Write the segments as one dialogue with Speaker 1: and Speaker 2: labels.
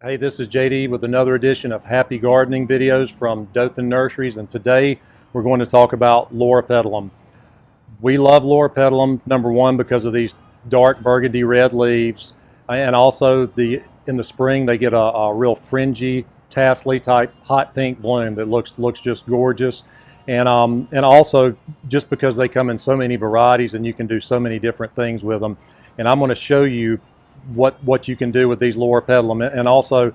Speaker 1: Hey, this is JD with another edition of Happy Gardening videos from Dothan Nurseries, and today we're going to talk about Loropetalum. We love Loropetalum, number one, because of these dark burgundy red leaves, and also in the spring they get a real fringy, tassel type hot pink bloom that looks just gorgeous, and also just because they come in so many varieties and you can do so many different things with them. And I'm going to show you what you can do with these Loropetalum, and also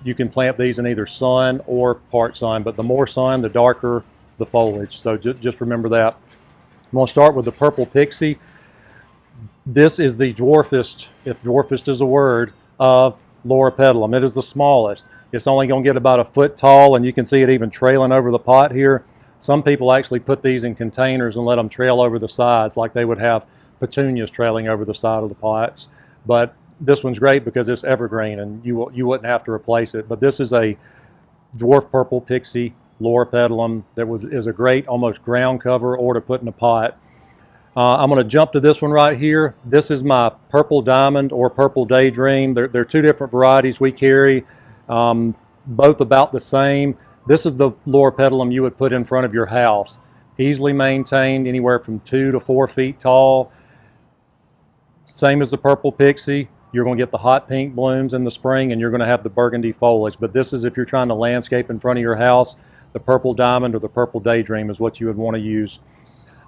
Speaker 1: you can plant these in either sun or part sun, but the more sun, the darker the foliage. So just remember that. I'm going to start with the Purple Pixie. This is the dwarfest, if dwarfest is a word, of Loropetalum. It is the smallest. It's only going to get about a foot tall, and you can see it even trailing over the pot here. Some people actually put these in containers and let them trail over the sides like they would have petunias trailing over the side of the pots. But this one's great because it's evergreen and you wouldn't have to replace it. But this is a dwarf Purple Pixie Loropetalum that is a great almost ground cover or to put in a pot. I'm going to jump to this one right here. This is my Purple Diamond or Purple Daydream. They're two different varieties we carry, both about the same. This is the Loropetalum you would put in front of your house. Easily maintained, anywhere from 2 to 4 feet tall. Same as the Purple Pixie. You're going to get the hot pink blooms in the spring, and you're going to have the burgundy foliage. But this is if you're trying to landscape in front of your house. The Purple Diamond or the Purple Daydream is what you would want to use.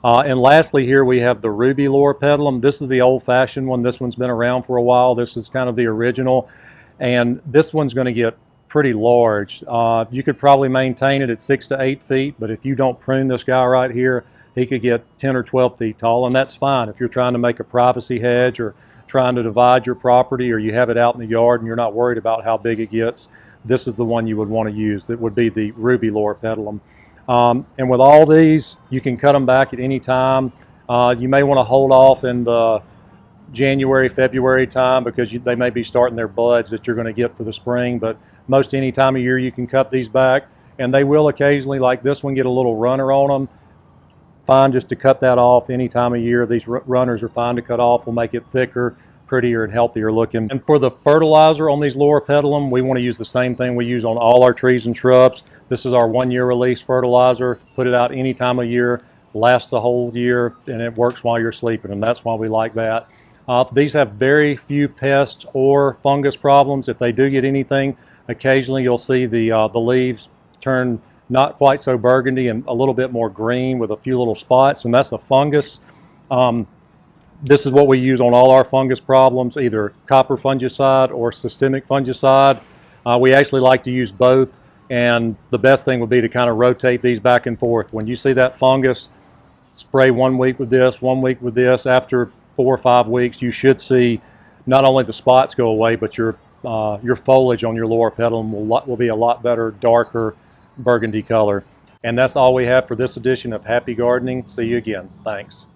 Speaker 1: And lastly here we have the Ruby Loropetlum. This is the old-fashioned one. This one's been around for a while. This is kind of the original. And this one's going to get pretty large. You could probably maintain it at 6 to 8 feet, but if you don't prune this guy right here, he could get 10 or 12 feet tall, and that's fine if you're trying to make a privacy hedge or trying to divide your property, or you have it out in the yard and you're not worried about how big it gets. This is the one you would want to use. That would be the Ruby Loropetlum. And with all these, you can cut them back at any time. You may want to hold off in the January, February time because they may be starting their buds that you're going to get for the spring, but most any time of year you can cut these back, and they will occasionally, like this one, get a little runner on them. Fine just to cut that off any time of year. These runners are fine to cut off. Will make it thicker, prettier, and healthier looking. And for the fertilizer on these Loropetalum, we want to use the same thing we use on all our trees and shrubs. This is our 1-year release fertilizer. Put it out any time of year, lasts the whole year, and it works while you're sleeping, and that's why we like that. These have very few pest or fungus problems. If they do get anything, occasionally you'll see the leaves turn not quite so burgundy and a little bit more green with a few little spots, and that's a fungus. This is what we use on all our fungus problems, either copper fungicide or systemic fungicide. We actually like to use both, and the best thing would be to kind of rotate these back and forth. When you see that fungus, spray 1 week with this, 1 week with this. After 4 or 5 weeks, you should see not only the spots go away, but your foliage on your Loropetalum will be a lot better, darker burgundy color. And that's all we have for this edition of Happy Gardening. See you again. Thanks.